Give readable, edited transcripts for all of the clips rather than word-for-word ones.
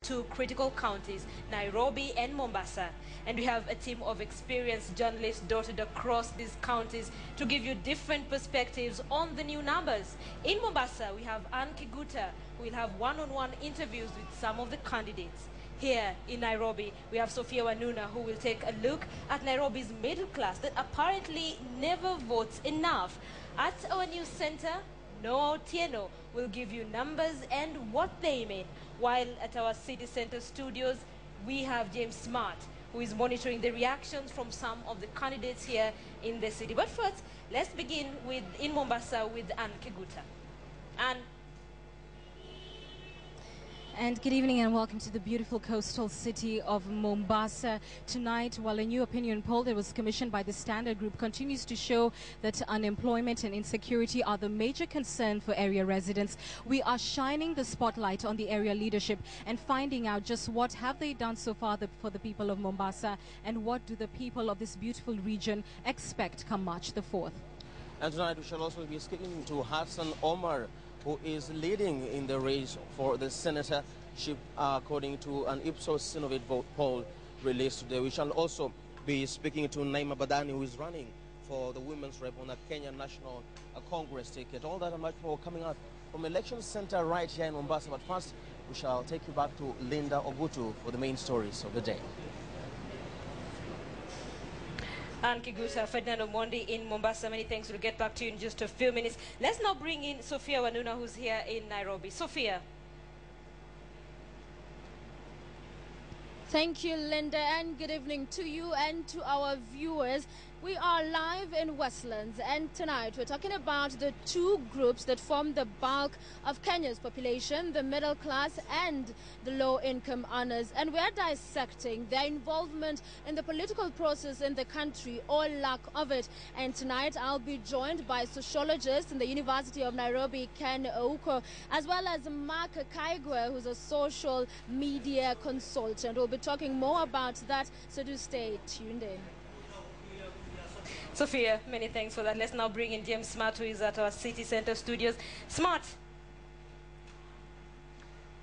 two critical counties, Nairobi and Mombasa. And we have a team of experienced journalists dotted across these counties to give you different perspectives on the new numbers. In Mombasa, we have Ann Kiguta, who will have one-on-one interviews with some of the candidates. Here in Nairobi, we have Sophia Wanuna, who will take a look at Nairobi's middle class that apparently never votes enough. At our news center, Noah Otieno will give you numbers and what they mean. While at our city center studios, we have James Smart, who is monitoring the reactions from some of the candidates here in the city. But first, let's begin in Mombasa with Ann Kiguta. Ann. And good evening and welcome to the beautiful coastal city of Mombasa. Tonight, while a new opinion poll that was commissioned by the Standard Group continues to show that unemployment and insecurity are the major concern for area residents, we are shining the spotlight on the area leadership and finding out just what have they done so far for the people of Mombasa and what do the people of this beautiful region expect come March the 4th. And tonight we shall also be speaking to Hassan Omar, who is leading in the race for the senatorship according to an Ipsos Synovate vote poll released today. We shall also be speaking to Naima Badani, who is running for the women's rep on the Kenya National Congress ticket. All that and much more coming out from Election Center right here in Mombasa. But first, we shall take you back to Linda Ogutu for the main stories of the day. Ann Kiguta, Ferdinand Omondi in Mombasa, many thanks. We'll get back to you in just a few minutes. Let's now bring in Sophia Wanuna, who's here in Nairobi. Sophia. Thank you, Linda, and good evening to you and to our viewers. We are live in Westlands, and tonight we're talking about the two groups that form the bulk of Kenya's population, the middle class and the low-income earners. And we're dissecting their involvement in the political process in the country or lack of it. And tonight I'll be joined by sociologist in the University of Nairobi, Ken Ouko, as well as Mark Kaigwe, who's a social media consultant. We'll be talking more about that, so do stay tuned in. Sophia, many thanks for that. Let's now bring in James Smart, who is at our city center studios. Smart.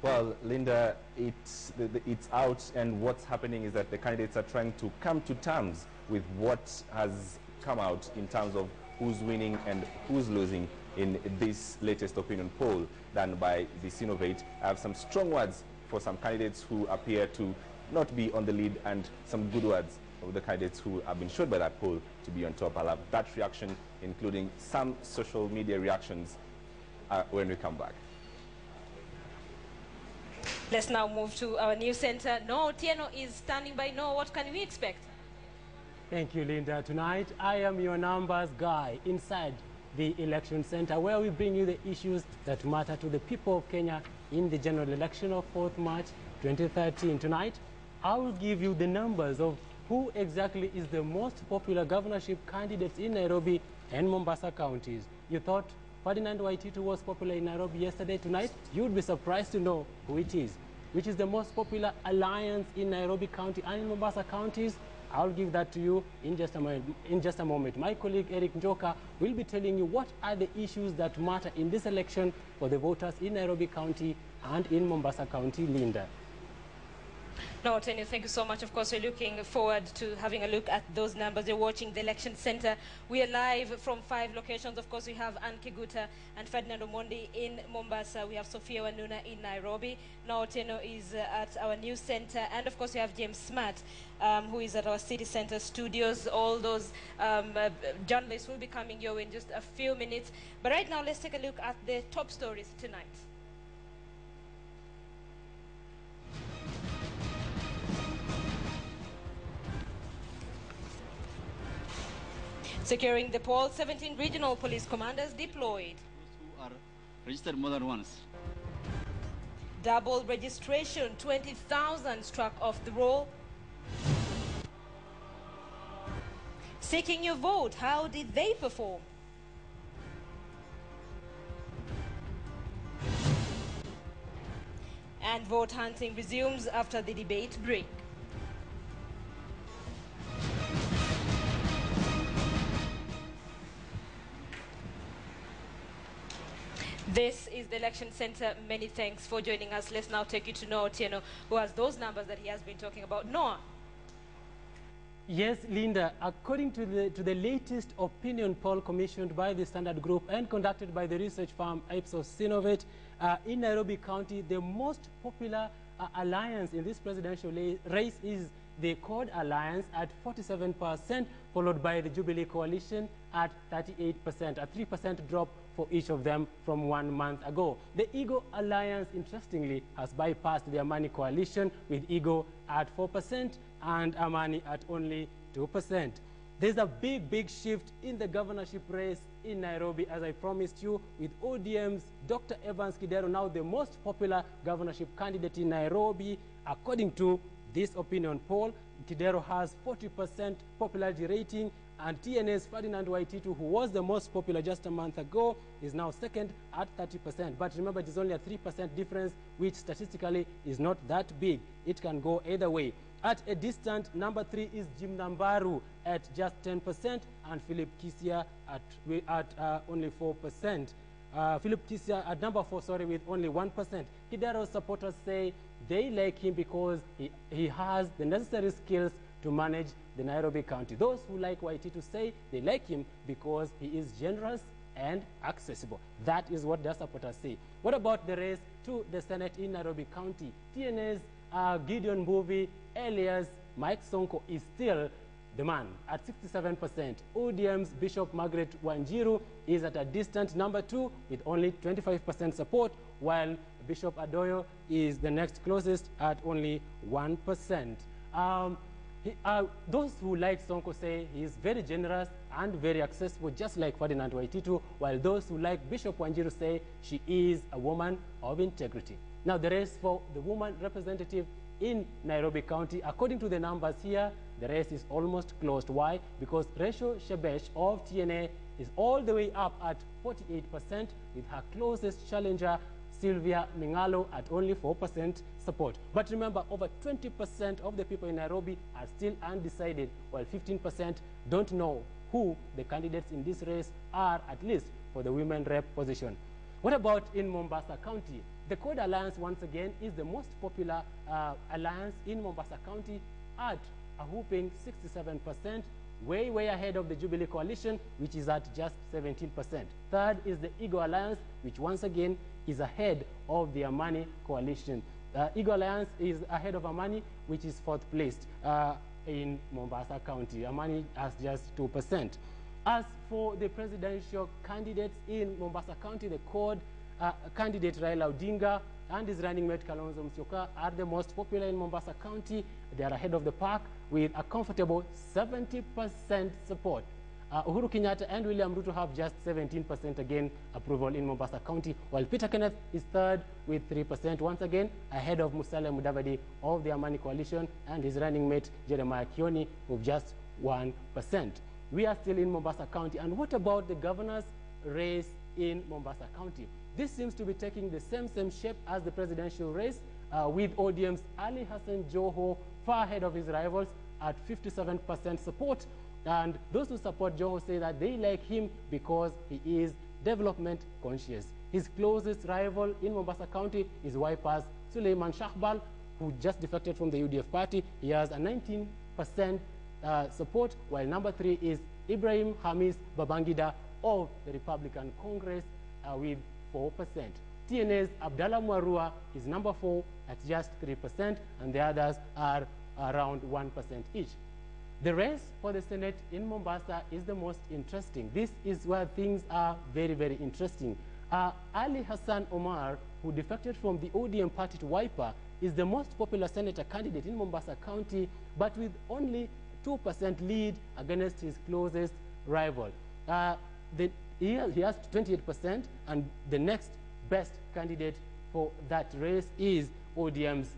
Well, Linda, it's out, and what's happening is that the candidates are trying to come to terms with what has come out in terms of who's winning and who's losing in this latest opinion poll done by the Synovate. I have some strong words for some candidates who appear to not be on the lead and some good words of the candidates who have been showed by that poll to be on top. I'll have that reaction, including some social media reactions when we come back. Let's now move to our news center. Noah Otieno is standing by. Noah, what can we expect? Thank you, Linda. Tonight, I am your numbers guy inside the election center, where we bring you the issues that matter to the people of Kenya in the general election of 4th March 2013. Tonight, I will give you the numbers of who exactly is the most popular governorship candidates in Nairobi and Mombasa counties. You thought Ferdinand Waititu was popular in Nairobi yesterday. Tonight, you would be surprised to know who it is. Which is the most popular alliance in Nairobi County and in Mombasa counties? I'll give that to you in just a moment. My colleague Eric Njoka will be telling you what are the issues that matter in this election for the voters in Nairobi County and in Mombasa County. Linda. No, Otieno, thank you so much. Of course, we're looking forward to having a look at those numbers. You're watching the election center. We are live from 5 locations. Of course, we have Ann Kiguta and Ferdinand Omondi in Mombasa. We have Sophia Wanuna in Nairobi. Now, Otieno is at our news center. And of course, we have James Smart, who is at our city center studios. All those journalists will be coming your way in just a few minutes. But right now, let's take a look at the top stories tonight. Securing the poll, 17 regional police commanders deployed. Those who are registered more than once. Double registration, 20,000 struck off the roll. Seeking your vote, how did they perform? And vote hunting resumes after the debate break. This is the election center. Many thanks for joining us. Let's now take you to Noah Otieno, who has those numbers that he has been talking about. Noah. Yes, Linda, according to the latest opinion poll commissioned by the Standard Group and conducted by the research firm Ipsos Synovate, in Nairobi County, the most popular alliance in this presidential race is the CORD Alliance at 47%, followed by the Jubilee Coalition at 38%, a 3% drop for each of them from 1 month ago. The Eagle Alliance, interestingly, has bypassed the Amani Coalition, with Eagle at 4% and Amani at only 2%. There's a big shift in the governorship race in Nairobi, as I promised you, with ODM's Dr. Evans Kidero now the most popular governorship candidate in Nairobi. According to this opinion poll, Kidero has 40% popularity rating, and TNA's Ferdinand Waititu, who was the most popular just a month ago, is now second at 30%. But remember, it is only a 3% difference, which statistically is not that big. It can go either way. At a distant number 3 is Jim Nambaru at just 10%, and Philip Kisia at only 4%. Philip Kisia at number 4, sorry, with only 1%. Kidero's supporters say they like him because he has the necessary skills to manage the Nairobi County. Those who like Waititu say they like him because he is generous and accessible. That is what their supporters say. What about the race to the Senate in Nairobi County? TNA's Gideon Mbuvi, alias Mike Sonko, is still the man at 67%. ODM's Bishop Margaret Wanjiru is at a distant number 2 with only 25% support, while Bishop Adoyo is the next closest at only 1%. Those who like Sonko say he is very generous and very accessible, just like Ferdinand Waititu, while those who like Bishop Wanjiru say she is a woman of integrity. Now, the race for the woman representative in Nairobi County, according to the numbers here, the race is almost closed. Why? Because Rachel Shebesh of TNA is all the way up at 48%, with her closest challenger, Sylvia Mingalo, at only 4% support. But remember, over 20% of the people in Nairobi are still undecided, while 15% don't know who the candidates in this race are, at least for the women rep position. What about in Mombasa County? The CORD Alliance, once again, is the most popular alliance in Mombasa County at a whooping 67%, way ahead of the Jubilee Coalition, which is at just 17%. Third is the Eagle Alliance, which once again is ahead of the Amani Coalition. Eagle Alliance is ahead of Amani, which is 4th placed in Mombasa County. Amani has just 2%. As for the presidential candidates in Mombasa County, the CORD candidate Raila Odinga and his running mate Kalonzo Musyoka are the most popular in Mombasa County. They are ahead of the pack with a comfortable 70% support. Uhuru Kenyatta and William Ruto have just 17% again approval in Mombasa County, while Peter Kenneth is third with 3%, once again ahead of Musalia Mudavadi of the Amani Coalition and his running mate Jeremiah Kioni with just 1%. We are still in Mombasa County. And what about the governor's race in Mombasa County? This seems to be taking the same shape as the presidential race, with ODM's Ali Hassan Joho far ahead of his rivals at 57% support. And those who support Joho say that they like him because he is development conscious. His closest rival in Mombasa County is Wiper's Suleiman Shahbal, who just defected from the UDF party. He has a 19% support, while number 3 is Ibrahim Hamis Babangida of the Republican Congress with 4%. TNA's Abdallah Mwarua is number 4 at just 3%, and the others are around 1% each. The race for the Senate in Mombasa is the most interesting. This is where things are very interesting. Ali Hassan Omar, who defected from the ODM party to Wiper, is the most popular senator candidate in Mombasa County, but with only 2% lead against his closest rival. He has 28%, and the next best candidate for that race is ODM's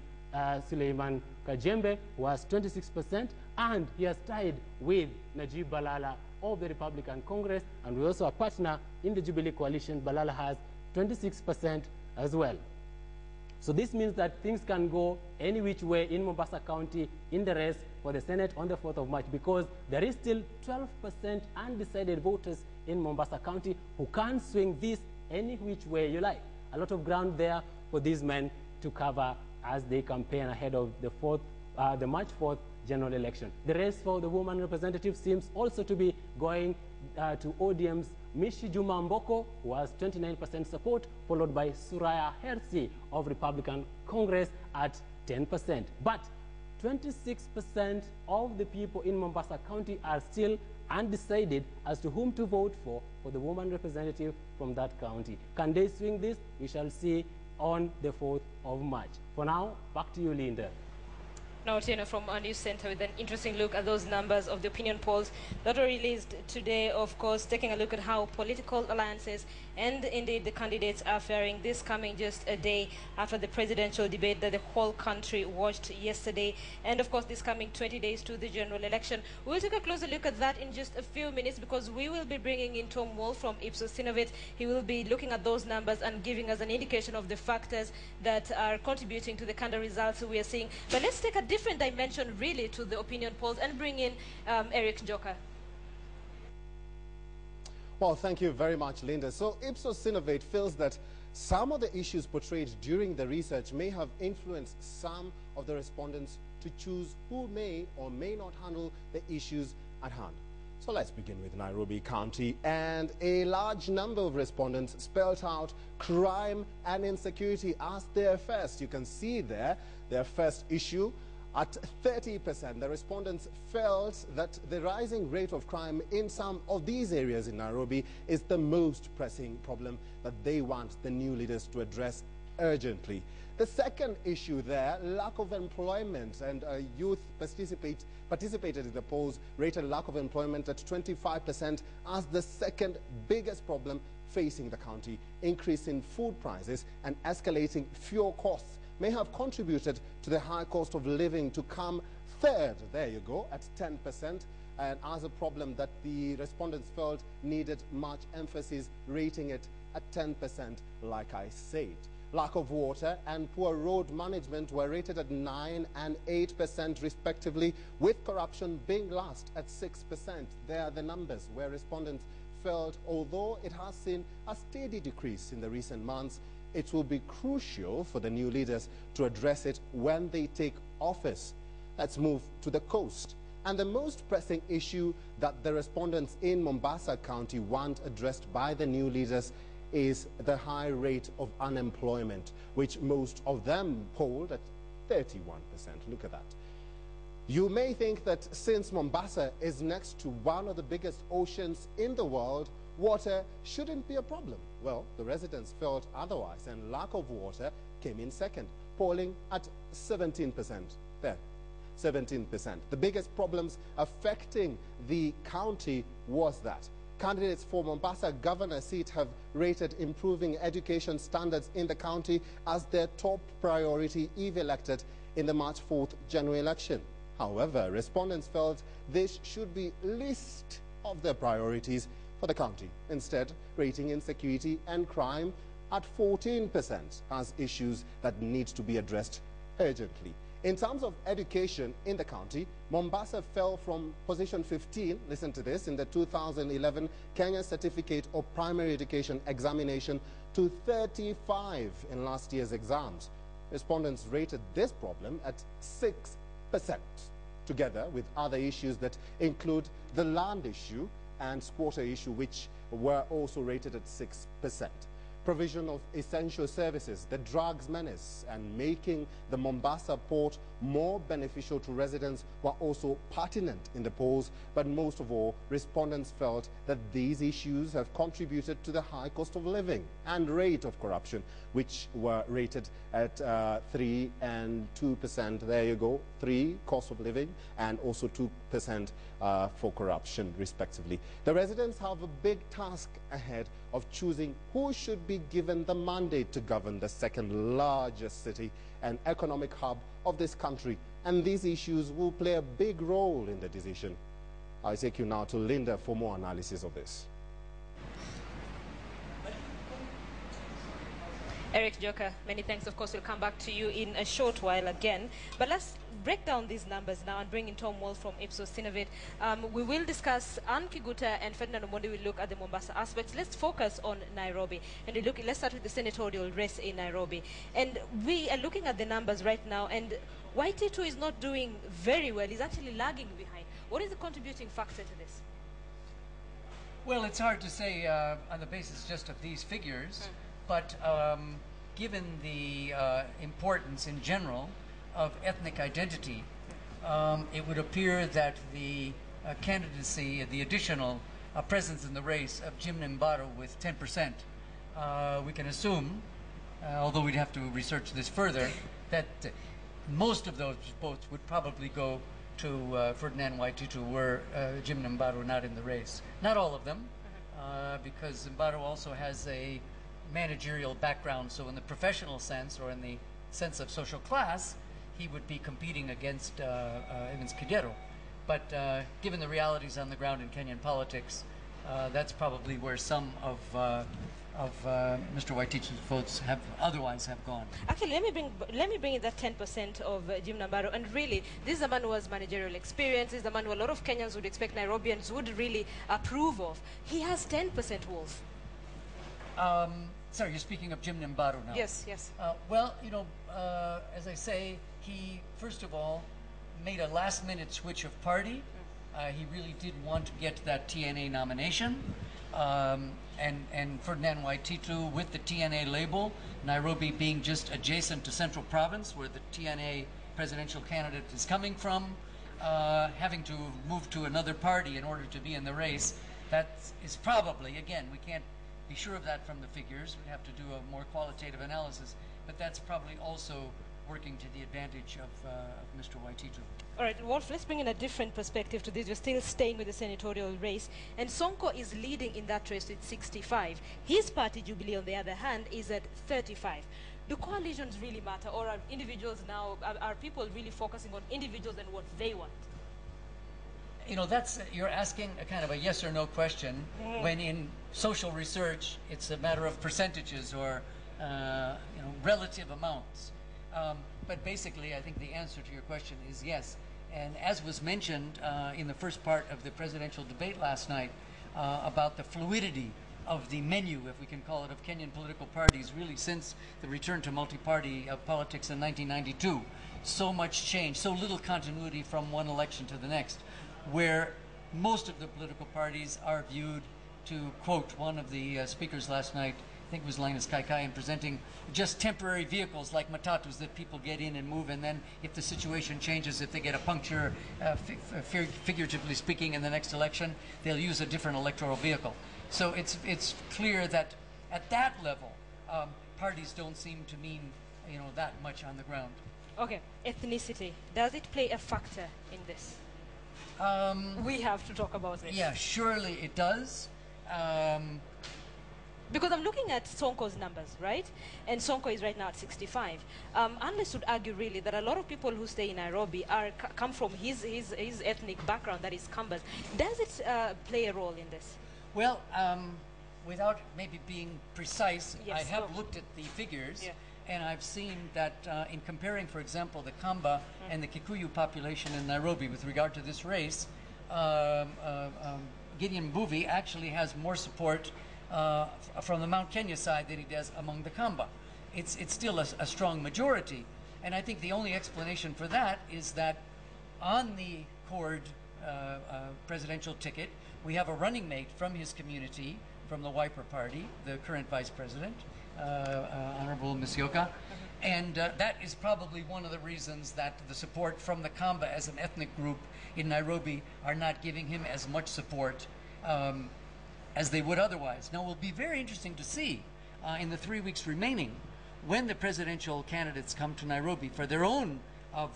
Suleiman Kajembe, who has 26%, and he has tied with Najib Balala of the Republican Congress, and we also a partner in the Jubilee Coalition. Balala has 26% as well. So this means that things can go any which way in Mombasa County in the race for the Senate on the 4th of March, because there is still 12% undecided voters in Mombasa County who can swing this any which way you like. A lot of ground there for these men to cover as they campaign ahead of the March 4th general election. The race for the woman representative seems also to be going to ODM's Mishi Juma Mboko, who has 29% support, followed by Suraya Hersi of Republican Congress at 10%. But 26% of the people in Mombasa County are still undecided as to whom to vote for the woman representative from that county. Can they swing this? We shall see on the 4th of March. For now, back to you, Linda. Now, Otieno from our news center with an interesting look at those numbers of the opinion polls that were released today, of course, taking a look at how political alliances and indeed the candidates are faring this coming just a day after the presidential debate that the whole country watched yesterday, and of course this coming 20 days to the general election. We'll take a closer look at that in just a few minutes, because we will be bringing in Tom Wall from Ipsos Synovate. He will be looking at those numbers and giving us an indication of the factors that are contributing to the kind of results we are seeing. But let's take a different dimension really to the opinion polls and bring in Eric Njoka. Well, thank you very much, Linda. So Ipsos Synovate feels that some of the issues portrayed during the research may have influenced some of the respondents to choose who may or may not handle the issues at hand. So let's begin with Nairobi County, and a large number of respondents spelled out crime and insecurity as their first. You can see there their first issue. At 30%, the respondents felt that the rising rate of crime in some of these areas in Nairobi is the most pressing problem that they want the new leaders to address urgently. The second issue there, lack of employment, and youth participated in the polls, rated lack of employment at 25% as the second biggest problem facing the county. Increase in food prices and escalating fuel costs may have contributed to the high cost of living to come third, there you go, at 10%, and as a problem that the respondents felt needed much emphasis, rating it at 10%, like I said. Lack of water and poor road management were rated at 9% and 8% respectively, with corruption being last at 6%. There are the numbers where respondents felt, although it has seen a steady decrease in the recent months, it will be crucial for the new leaders to address it when they take office. Let's move to the coast. And the most pressing issue that the respondents in Mombasa County want addressed by the new leaders is the high rate of unemployment, which most of them polled at 31%. Look at that. You may think that since Mombasa is next to one of the biggest oceans in the world, water shouldn't be a problem. Well, the residents felt otherwise, and lack of water came in second, polling at 17%. There, 17%. The biggest problems affecting the county was that candidates for Mombasa governor seat have rated improving education standards in the county as their top priority if elected in the March 4th general election. However, respondents felt this should be least of their priorities for the county, instead rating insecurity and crime at 14% as issues that need to be addressed urgently. In terms of education in the county, Mombasa fell from position 15, listen to this, in the 2011 Kenya Certificate of Primary Education examination to 35 in last year's exams. Respondents rated this problem at 6%, together with other issues that include the land issue and squatter issue, which were also rated at 6%. Provision of essential services, the drugs menace, and making the Mombasa port more beneficial to residents were also pertinent in the polls, but most of all, respondents felt that these issues have contributed to the high cost of living and rate of corruption, which were rated at 3% and 2%. There you go, 3 cost of living and also 2% for corruption, respectively. The residents have a big task ahead of choosing who should be given the mandate to govern the second largest city and economic hub of this country, and these issues will play a big role in the decision. I'll take you now to Linda for more analysis of this. Eric Joker, many thanks. Of course, we'll come back to you in a short while again. But let's break down these numbers now and bring in Tom Wolf from Ipsos Synovate. We will discuss Anne Kiguta and Ferdinand Omondi will look at the Mombasa aspects. Let's focus on Nairobi. And let's start with the senatorial race in Nairobi. And we are looking at the numbers right now, and YT2 is not doing very well. He's actually lagging behind. What is the contributing factor to this? Well, it's hard to say on the basis just of these figures, but given the importance in general of ethnic identity, it would appear that the candidacy, the additional presence in the race of Jim Mbaro with 10%, we can assume, although we'd have to research this further, that most of those votes would probably go to Ferdinand Waititu were Jim Mbaro not in the race. Not all of them, because Mbaro also has a managerial background, so in the professional sense or in the sense of social class, he would be competing against Evans Kidero. But given the realities on the ground in Kenyan politics, that's probably where some of Mr. Waititu's votes otherwise have gone. Actually, let me bring in that 10% of Jim Mbaro. And really, this is a man who has managerial experience. This is a man who a lot of Kenyans would expect Nairobians would really approve of. He has 10%, Wolf. Sorry, you're speaking of Jim Mbaro now. Yes, yes. Well, you know, as I say, he first of all made a last-minute switch of party. He really did want to get that TNA nomination. And Ferdinand Waititu with the TNA label, Nairobi being just adjacent to Central Province, where the TNA presidential candidate is coming from, having to move to another party in order to be in the race, that is probably, again, we can't be sure of that from the figures, we'd have to do a more qualitative analysis, but that's probably also working to the advantage of Mr. Waititu. All right, Wolf, let's bring in a different perspective to this. We're still staying with the senatorial race, and Sonko is leading in that race with 65. His party, Jubilee, on the other hand, is at 35. Do coalitions really matter, or are individuals now, are people really focusing on individuals and what they want? You know, you're asking a kind of a yes or no question, when in social research, it's a matter of percentages or, you know, relative amounts. But basically, I think the answer to your question is yes. And as was mentioned in the first part of the presidential debate last night about the fluidity of the menu, if we can call it, of Kenyan political parties, really since the return to multi-party politics in 1992. So much change, so little continuity from one election to the next, where most of the political parties are viewed, to quote one of the speakers last night, I think it was Linus Kaikai, in presenting just temporary vehicles like matatus that people get in and move, and then if the situation changes, if they get a puncture, figuratively speaking, in the next election, they'll use a different electoral vehicle. So it's clear that at that level, parties don't seem to mean, you know, that much on the ground. Okay, ethnicity, does it play a factor in this? We have to talk about it. Yeah, surely it does. Because I'm looking at Sonko's numbers, right? And Sonko is right now at 65. Unless would argue really that a lot of people who stay in Nairobi come from his ethnic background, that is Kambas. Does it play a role in this? Well, without maybe being precise, yes, I have looked at the figures, yeah, and I've seen that in comparing, for example, the Kamba and the Kikuyu population in Nairobi with regard to this race, Gideon Mbuvi actually has more support from the Mount Kenya side than he does among the Kamba. It's still a strong majority, and I think the only explanation for that is that on the Cord presidential ticket, we have a running mate from his community, from the Wiper Party, the current vice president, Honorable Musyoka, and that is probably one of the reasons that the support from the Kamba as an ethnic group in Nairobi are not giving him as much support as they would otherwise. Now, it will be very interesting to see in the 3 weeks remaining, when the presidential candidates come to Nairobi for their own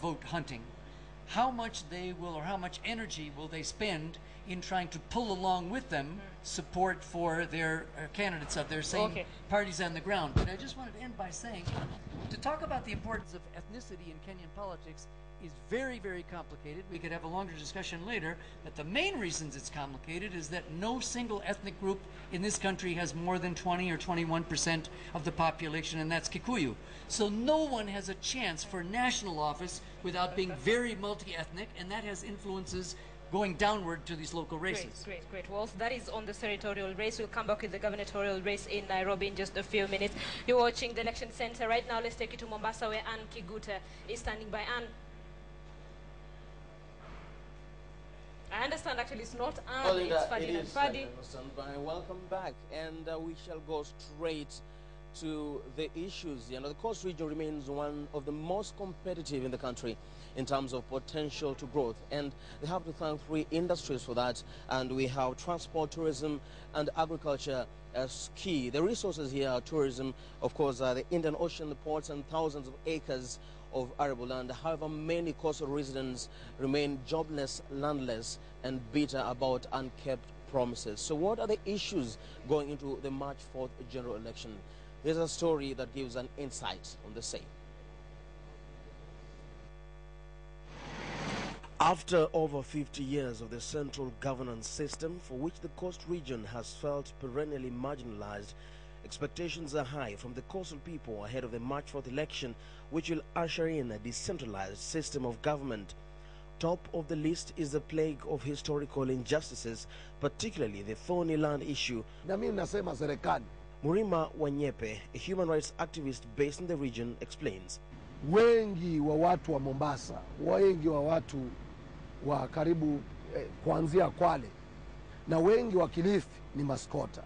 vote hunting, how much they will, or how much energy will they spend in trying to pull along with them support for their candidates of their same parties on the ground. But I just wanted to end by saying, to talk about the importance of ethnicity in Kenyan politics is very, very complicated. We could have a longer discussion later, but the main reasons it's complicated is that no single ethnic group in this country has more than 20 or 21% of the population, and that's Kikuyu. So no one has a chance for national office without being very multi-ethnic, and that has influences going downward to these local races. Great. Well, that is on the senatorial race. We'll come back with the gubernatorial race in Nairobi in just a few minutes. You're watching the election center right now. Let's take you to Mombasa, where Ann Kiguta is standing by. Ann, I understand actually it's not Ann, it's Ferdinand Fadi. Welcome back, and we shall go straight to the issues. You know, the Coast region remains one of the most competitive in the country in terms of potential to growth, and they have to thank three industries for that, and we have transport, tourism and agriculture as key. The resources here are tourism, of course, the Indian Ocean, the ports and thousands of acres of arable land. However, many coastal residents remain jobless, landless and bitter about unkept promises. So what are the issues going into the March 4th general election? Here's a story that gives an insight on the same. After over 50 years of the central governance system, for which the coast region has felt perennially marginalized, expectations are high from the coastal people ahead of the March 4th election, which will usher in a decentralized system of government. Top of the list is the plague of historical injustices, particularly the thorny land issue. Na mimi nasema serikali. Murima Wanyepe, a human rights activist based in the region, explains. Wengi wa watu wa Mombasa, wengi wa watu wa karibu kuanzia Kwale, na wengi wa Kilifi ni maskota,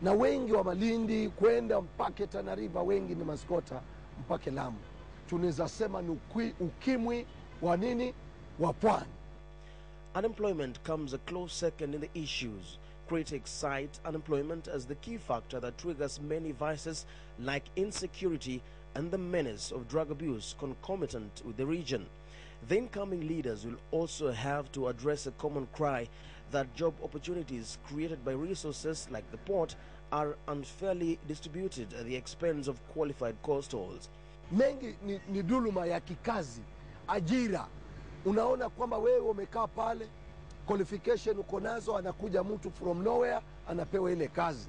na wengi wa Malindi kwenda mpaka Tana River, wengi ni maskota mpaka Lamu. Tunaweza sema ni ukimwi wa nini wa pwani. Unemployment comes a close second in the issues. Critics cite unemployment as the key factor that triggers many vices like insecurity and the menace of drug abuse concomitant with the region. The incoming leaders will also have to address a common cry that job opportunities created by resources like the port are unfairly distributed at the expense of qualified coastals. Mengi ni dhuluma ya kikazi, ajira. Unaona kwamba wewe umekaa pale, qualification uko nazo, anakuja mtu from nowhere anapewa ile kazi.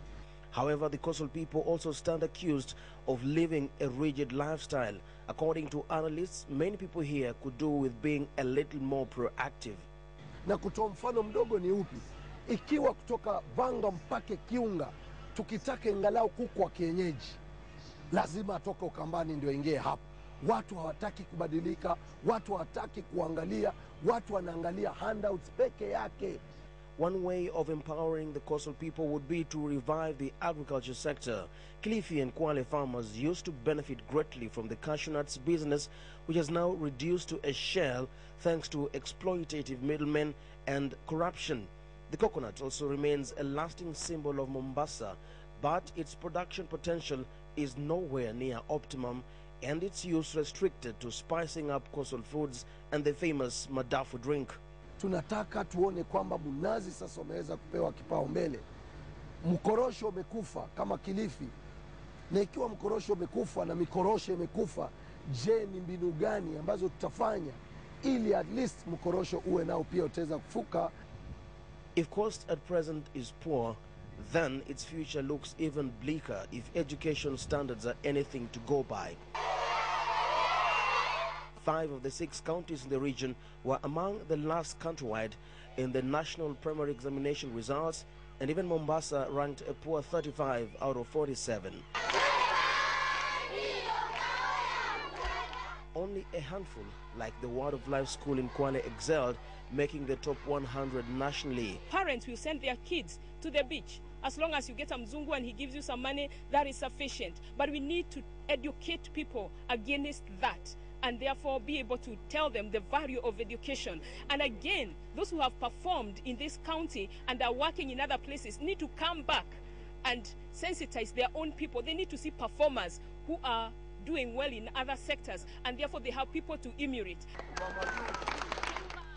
However, the coastal people also stand accused of living a rigid lifestyle. According to analysts, many people here could do with being a little more proactive. Na kutoa mfano mdogo ni upi? Ikiwa kutoka Vanga mpaka Kiunga, tukitaka ingalau kuku wa kienyeji, lazima atoke Ukambani ndio ingie hapo. Watu hawataki kubadilika, watu hawataki kuangalia, watu wanaangalia handouts peke yake. One way of empowering the coastal people would be to revive the agriculture sector. Kilifi and Kwale farmers used to benefit greatly from the cashew nuts business, which has now reduced to a shell thanks to exploitative middlemen and corruption. The coconut also remains a lasting symbol of Mombasa, but its production potential is nowhere near optimum and its use restricted to spicing up coastal foods and the famous madafu drink. Tunataka tuone kwamba mnazi sasa umeweza kupewa kipaumbele. Mkorosho umekufa kama Kilifi. Na ikiwa mkorosho umekufa na mikorosho imekufa, je, ni mbinu gani ambazo tutafanya ili at least mkorosho uwe nao pia utaweza kufuka? If coast at present is poor, then its future looks even bleaker if education standards are anything to go by. 5 of the 6 counties in the region were among the last countrywide in the national primary examination results, and even Mombasa ranked a poor 35 out of 47. Only a handful, like the Word of Life School in Kwale, excelled, making the top 100 nationally. Parents will send their kids to the beach. As long as you get a mzungu and he gives you some money, that is sufficient. But we need to educate people against that, and therefore be able to tell them the value of education. And again, those who have performed in this county and are working in other places need to come back and sensitize their own people. They need to see performers who are doing well in other sectors, and therefore they have people to emulate.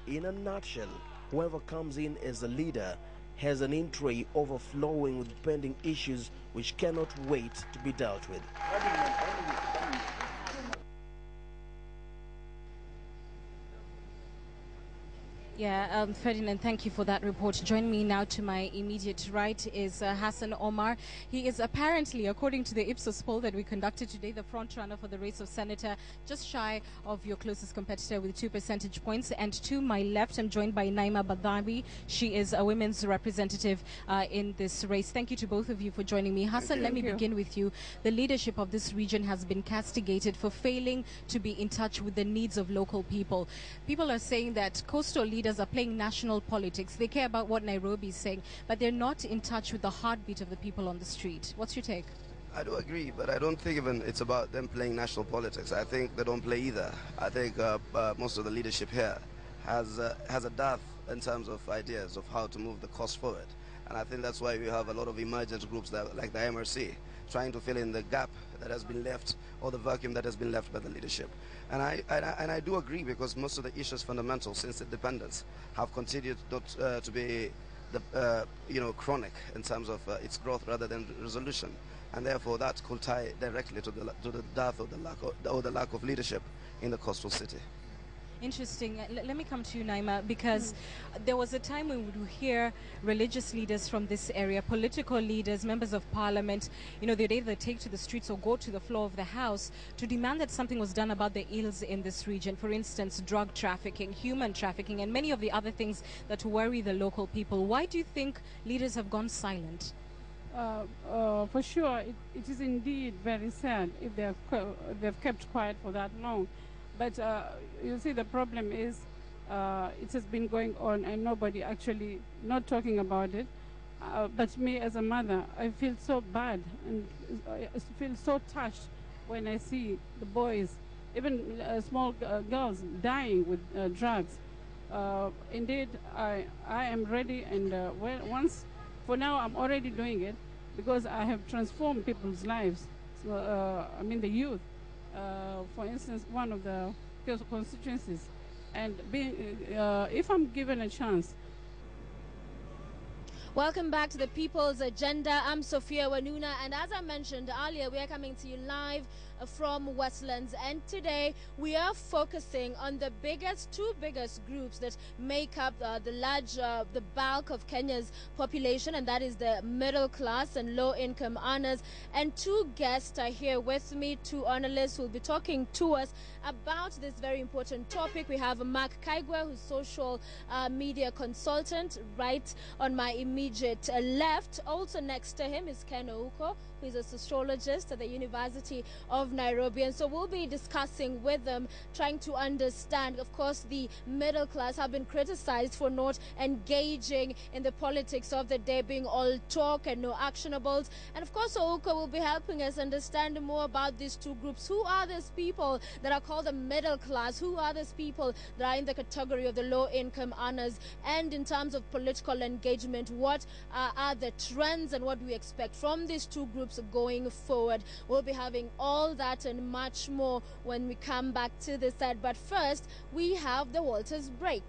In a nutshell, whoever comes in as a leader has an in tray overflowing with pending issues which cannot wait to be dealt with. Yeah, Ferdinand, thank you for that report. Join me now to my immediate right is Hassan Omar. He is apparently, according to the Ipsos poll that we conducted today, the front runner for the race of senator, just shy of your closest competitor with 2 percentage points. And to my left, I'm joined by Naima Badhabi. She is a women's representative in this race. Thank you to both of you for joining me. Hassan, let me begin with you. The leadership of this region has been castigated for failing to be in touch with the needs of local people. People are saying that coastal leaders are playing national politics. They care about what Nairobi is saying, but they're not in touch with the heartbeat of the people on the street. What's your take? I do agree, but I don't think even it's about them playing national politics. I think they don't play either. I think most of the leadership here has a dearth in terms of ideas of how to move the cause forward. And I think that's why we have a lot of emergent groups like the MRC trying to fill in the gap that has been left, or the vacuum that has been left by the leadership. And I do agree, because most of the issues fundamental since independence have continued not to be chronic in terms of its growth rather than resolution, and therefore that could tie directly to the death or the lack of leadership in the coastal city. Interesting. Let me come to you, Naima, because there was a time when we would hear religious leaders from this area, political leaders, members of parliament, they'd either take to the streets or go to the floor of the House to demand that something was done about the ills in this region. For instance, drug trafficking, human trafficking, and many of the other things that worry the local people. Why do you think leaders have gone silent? For sure, it is indeed very sad if they've kept quiet for that long. But you see, the problem is it has been going on and nobody actually not talking about it. But me as a mother, I feel so bad and I feel so touched when I see the boys, even small girls, dying with drugs. Indeed, I am ready, and for now I'm already doing it, because I have transformed people's lives. So, the youth. For instance, one of the constituencies, and if I'm given a chance. Welcome back to the People's Agenda. I'm Sophia Wanuna, and as I mentioned earlier, we are coming to you live from Westlands, and today we are focusing on the two biggest groups that make up the bulk of Kenya's population, and that is the middle class and low income earners. And two guests are here with me, two analysts who will be talking to us about this very important topic. We have Mark Kaigwa, who's social media consultant, right on my immediate left. Also next to him is Ken Ouko, who is a sociologist at the University of Nairobi. And so we'll be discussing with them, trying to understand. Of course, the middle class have been criticized for not engaging in the politics of the day, being all talk and no actionables. And of course, Ouko will be helping us understand more about these two groups. Who are these people that are called the middle class? Who are these people that are in the category of the low income earners? And in terms of political engagement, what are the trends and what do we expect from these two groups going forward? We'll be having all that and much more when we come back to this side. But first, we have the Walters break.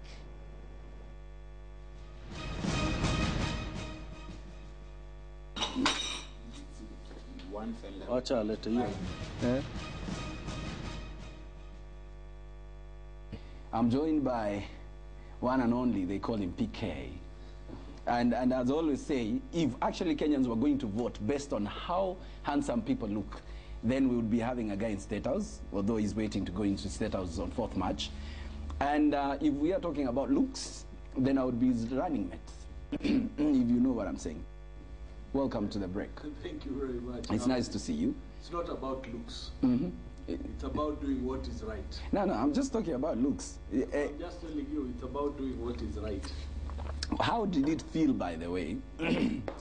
I'm joined by one and only, they call him PK. And as I always say, if actually Kenyans were going to vote based on how handsome people look, then we would be having a guy in State House, although he's waiting to go into State House on 4th March. And if we are talking about looks, then I would be his running mate, if you know what I'm saying. Welcome to the break. Thank you very much. It's nice to see you. It's not about looks. Mm-hmm. It's about doing what is right. No, I'm just talking about looks. I'm just telling you, it's about doing what is right. How did it feel, by the way,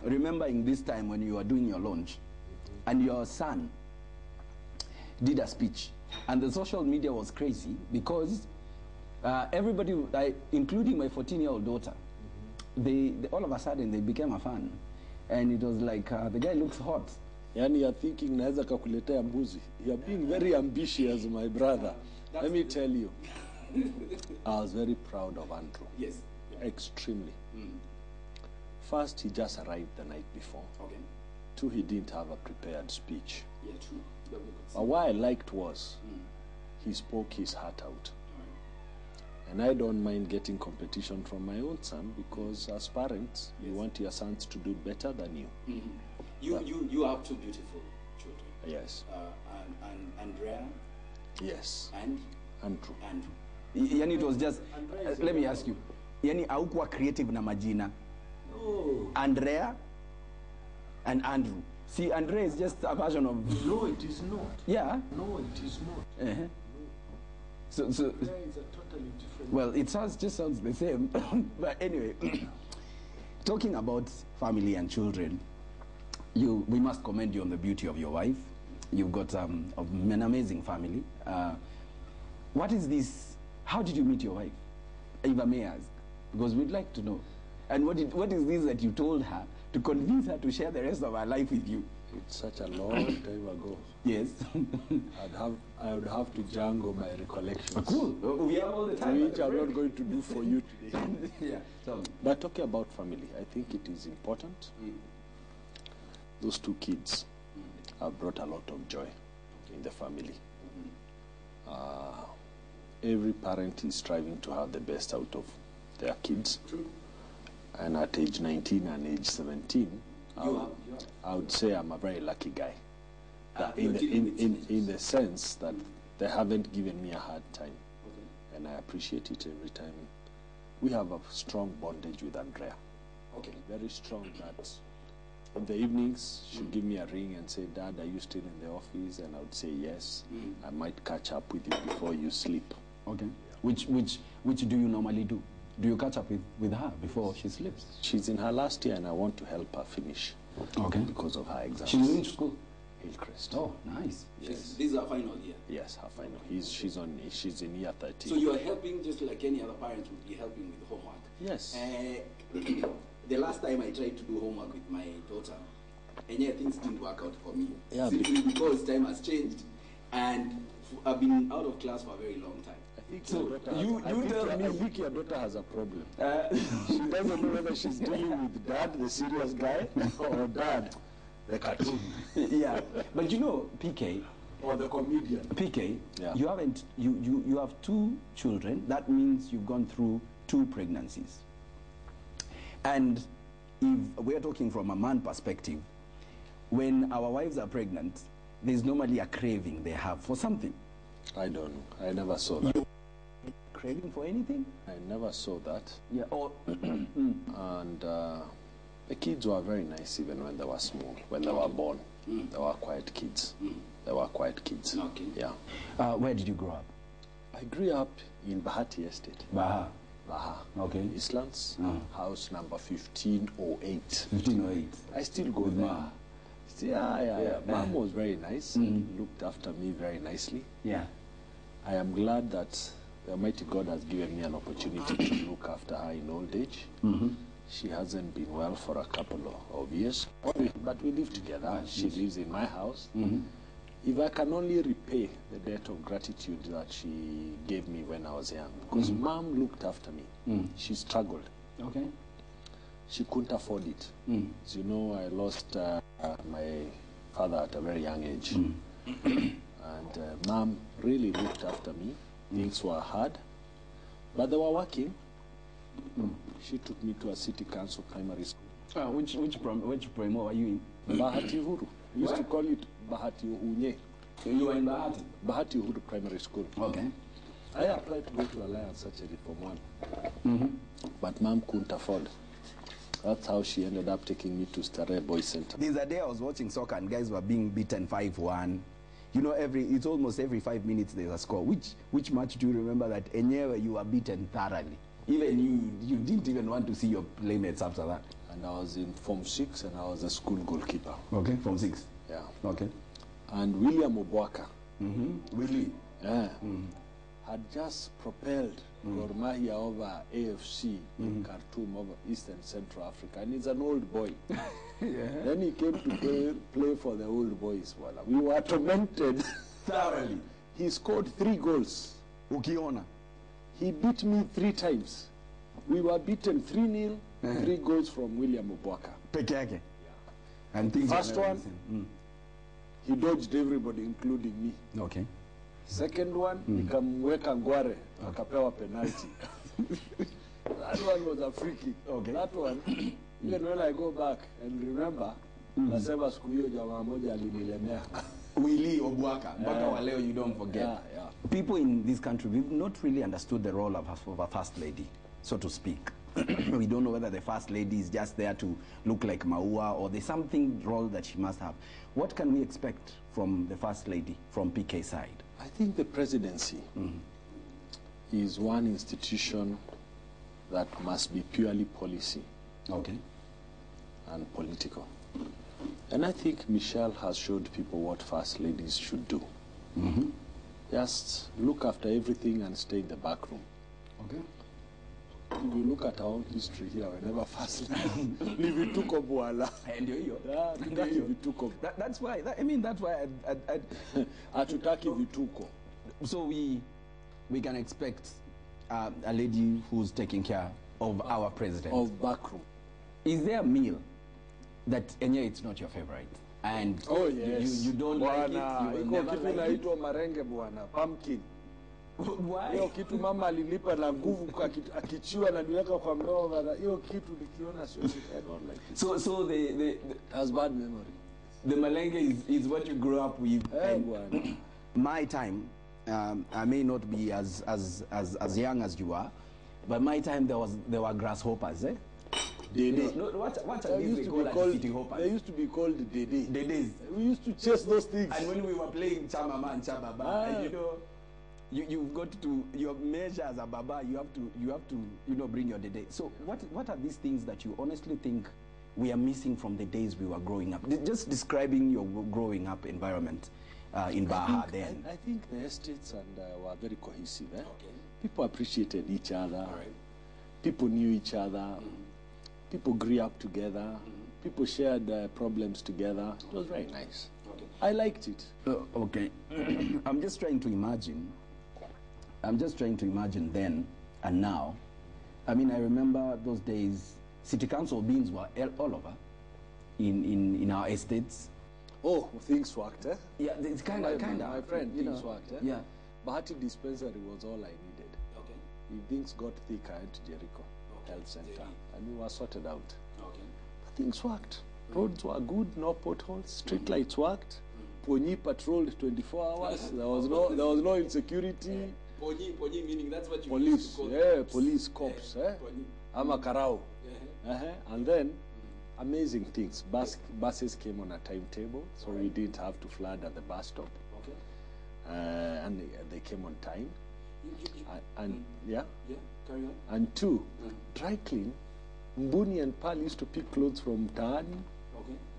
remembering this time when you were doing your launch and your son did a speech and the social media was crazy because everybody, including my 14-year-old daughter, they all of a sudden they became a fan. And it was like, the guy looks hot. Yani you're thinking, naweza kakuletea mbuzi. You're being very ambitious, my brother. Let me tell you. I was very proud of Andrew. Yes. Extremely. First, he just arrived the night before. Okay. Two, he didn't have a prepared speech. Yeah, true. That we could see. But what I liked was he spoke his heart out. And I don't mind getting competition from my own son because as parents, you want your sons to do better than you. You have two beautiful children. Yes. And Andrea. Yes. And Andrew. Yani it was just, let me ask you, yani haukuwa creative na majina? No. Andrea and Andrew. See, Andrea is just a version of... No, it is not. Yeah? No, it is not. Uh-huh. So Andrea is a totally different... Well, it just sounds the same. But anyway, talking about family and children, we must commend you on the beauty of your wife. You've got an amazing family. What is this? How did you meet your wife? If I may ask, because we'd like to know. And what is this that you told her to convince her to share the rest of her life with you? It's such a long time ago. Yes. I would have to jangle my recollections. Cool. We have all the time. Which I'm not going to do for you today. Yeah. But talking about family, I think it is important. Those two kids have brought a lot of joy in the family. Every parent is striving to have the best out of their kids. True. And at age 19 and age 17, I would say I'm a very lucky guy. In the sense that they haven't given me a hard time. Okay. And I appreciate it every time. We have a strong bondage with Andrea. Okay. Very strong that in the evenings she'll give me a ring and say, Dad, are you still in the office? And I would say yes. I might catch up with you before you sleep. Okay. Which do you normally do? Do you catch up with her before she sleeps? She's in her last year and I want to help her finish. Okay. Because of her exams. She's in which school? Hillcrest. Oh, nice. Yes. This is her final year? Yes, her final. She's in year 13. So you're helping just like any other parent would be helping with homework? Yes. The last time I tried to do homework with my daughter, and yeah, things didn't work out for me. Yeah, simply because time has changed and I've been out of class for a very long time. I think your daughter has a problem. She doesn't know whether she's dealing with Dad, the serious guy, or Dad, the cartoon. Yeah, but you know, PK, or the comedian. PK, you have two children. That means you've gone through 2 pregnancies. And if we're talking from a man perspective, when our wives are pregnant, there's normally a craving they have for something. I don't know. I never saw that. Craving for anything? I never saw that. Yeah. Or and the kids were very nice even when they were small. When they were born, they were quiet kids. They were quiet kids. Okay. Yeah. Where did you grow up? I grew up in Bahati Estate. Baha. Okay. Eastlands, house number 1508. 1508. I still go there. Yeah. Mom was very nice. Looked after me very nicely. Yeah. I am glad that the Almighty God has given me an opportunity to look after her in old age. She hasn't been well for a couple of years, but we live together. She lives in my house. If I can only repay the debt of gratitude that she gave me when I was young, because Mom looked after me. She struggled. Okay. She couldn't afford it. As you know, I lost my father at a very young age. And Mom really looked after me. Things were hard, but they were working. She took me to a city council primary school. Which primo are you in? Bahati Uhuru. We used to call it Bahati Uhunye. So you were in Bahati? Bahati Uhuru Primary School. Okay. I applied to go to Alliance Surgery Form 1. But Mom couldn't afford. That's how she ended up taking me to Starehe Boys Center. There's a day I was watching soccer and guys were being beaten 5-1. You know, it's almost every 5 minutes there's a score. Which match do you remember that anywhere you were beaten thoroughly? Even you didn't even want to see your playmates after that. And I was in Form 6 and I was a school goalkeeper. Okay, Form 6. Yeah. Okay. And William Obwaka. Willie. Yeah. Had just propelled Gor Mahia over AFC in Khartoum over Eastern Central Africa. And he's an old boy. Then he came to play for the old boys. Voila. We were tormented thoroughly. He scored 3 goals. Ukiona. He beat me 3 times. We were beaten 3-0, 3 goals from William Obwaka. Peke yake. And things First one, he dodged everybody, including me. Okay. Second one, nikamweka Ngware, akapewa penalty. That one was a free kick. Okay. That one, even when I go back and remember, nasema siku hiyo jamaa moja alinilemea. Willy Obwaka, mpaka wa leo you don't forget. Yeah. People in this country, we've not really understood the role of a first lady, so to speak. We don't know whether the first lady is just there to look like Maua or there's something role that she must have. What can we expect from the first lady, from PK side? I think the presidency is one institution that must be purely policy and political. And I think Michelle has showed people what first ladies should do. Just look after everything and stay in the back room. Okay. If you look at our own history here, whenever first lady, vituko bwana. And you, vituko. That's why. I mean, that's why. Hatutaki vituko. So we can expect a lady who's taking care of our president. Of backroom. Is there a meal that it's not your favorite? And oh yes, you don't like it. You will never like it. Marenge bwana, pumpkin. Why? Hiyo kitu mama alinipa na nguvu akichiwa na niweka kwa mdomo na hiyo kitu nikiona sio I don't like it. So the has bad memory. The malenge is what you grew up with. My time, I may not be as young as you are, but my time there were grasshoppers, eh? What are these city hoppers? They used to be called Dedes. We used to chase those things. And when we were playing Chamama and Chababa, and you've got to your measure as a baba. You have to bring your dede. So what are these things that you honestly think we are missing from the days we were growing up? Just describing your growing up environment in Baha then. I think the estates were very cohesive. Eh? Okay. People appreciated each other. Right. People knew each other. People grew up together. People shared problems together. It was very nice. Okay. I liked it. Okay. I'm just trying to imagine then and now. I mean, I remember those days, city council beans were all over in our estates. Oh, things worked, eh? Yeah, it's kind of. My friend, things worked, eh? Yeah. Bahati dispensary was all I needed. Okay. If things got thick, I went to Jericho Health Center, and we were sorted out. Okay. But things worked. Roads were good, no potholes. Street lights worked. Ponyi patrolled 24 hours. There was no insecurity. Ponyi meaning that's what you police, police, cops, Ama Karao. And then, amazing things. Buses came on a timetable, so we didn't have to flood at the bus stop. Okay. And they came on time. Carry on. And 2, dry clean. Mbuni and Pal used to pick clothes from Taani,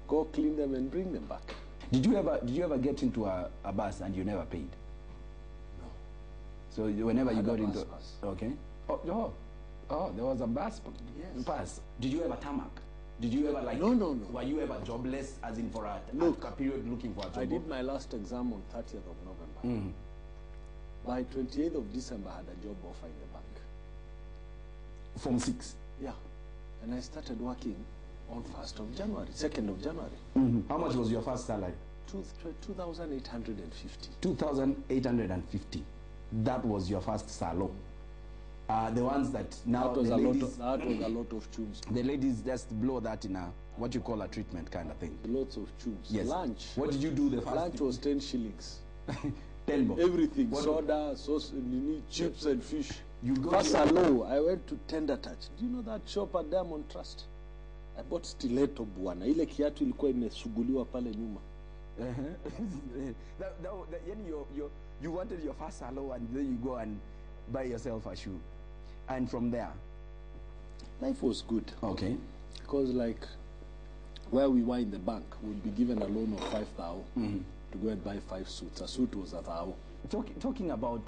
go clean them and bring them back. Did you ever get into a bus and you never paid? No. So whenever you got into pass. Okay. Oh, there was a bus pass. Did you ever tarmac? Did you ever No. Were you ever jobless, as in for a period looking for a job? I did my last exam on 30th of November. By 28th of December, I had a job offer in the bank. From 6? Yeah. And I started working on 1st of January, 2nd of January. How much was your first salary? 2,850. 2,850. That was your first salon. The ones that now that was a lot of tunes. The ladies just blow that in a what you call a treatment kind of thing. Lots of tunes. Yes. Lunch. What did you do the first? Lunch was 10 shillings. 10 bob. Everything. Soda, sauce, chips and fish. First salon, I went to Tender Touch. Do you know that shop at Diamond Trust? I bought stiletto bwana. Ile kiatu ilikuwa imesuguliwa pale nyuma. You wanted your first salon and then you go and buy yourself a shoe. And from there? Life was good. Okay. Because like where we were in the bank, we'd be given a loan of 5,000 to go and buy 5 suits. A suit was 1,000. Talking about,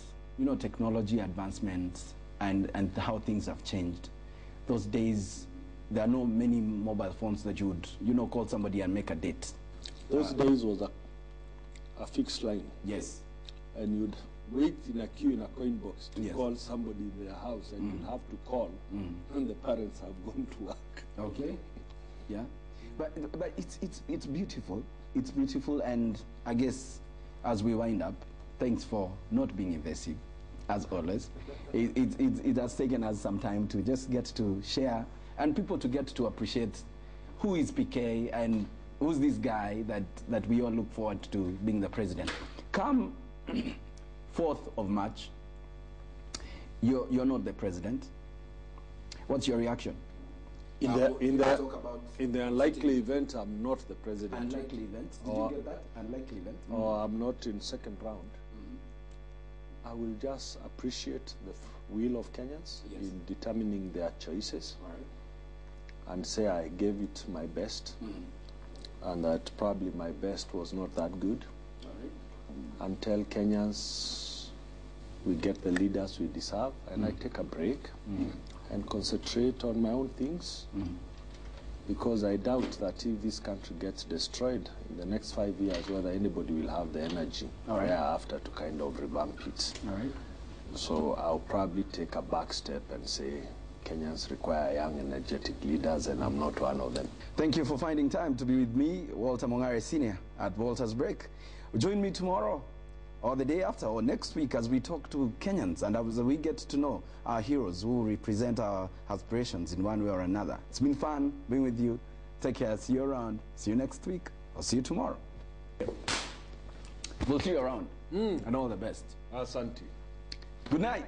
technology advancements and how things have changed. Those days, there are no many mobile phones that you would, call somebody and make a date. Those days was a fixed line. Yes. And you'd wait in a queue in a coin box to Yes. call somebody in their house, and you'll have to call when the parents have gone to work. Okay. Yeah. But it's beautiful. It's beautiful, and I guess as we wind up, thanks for not being evasive, as always. It has taken us some time to just get to share, and people to get to appreciate who is PK and who's this guy that we all look forward to being the president. Come 4th of March, you're not the president. What's your reaction? In the unlikely event, I'm not the president. Unlikely event? Did you get that? Unlikely event? Or I'm not in second round. I will just appreciate the will of Kenyans in determining their choices, and say I gave it my best, and that probably my best was not that good, and tell Kenyans we get the leaders we deserve, and I take a break and concentrate on my own things, because I doubt that if this country gets destroyed in the next 5 years, whether anybody will have the energy thereafter to kind of revamp it. So I'll probably take a back step and say Kenyans require young, energetic leaders, and I'm not one of them. Thank you for finding time to be with me, Walter Mongare Sr. at Walter's Break. Join me tomorrow, or the day after, or next week, as we talk to Kenyans and as we get to know our heroes who represent our aspirations in one way or another. It's been fun being with you. Take care. See you around. See you next week, or see you tomorrow. We'll see you around. And all the best. Asante. Good night.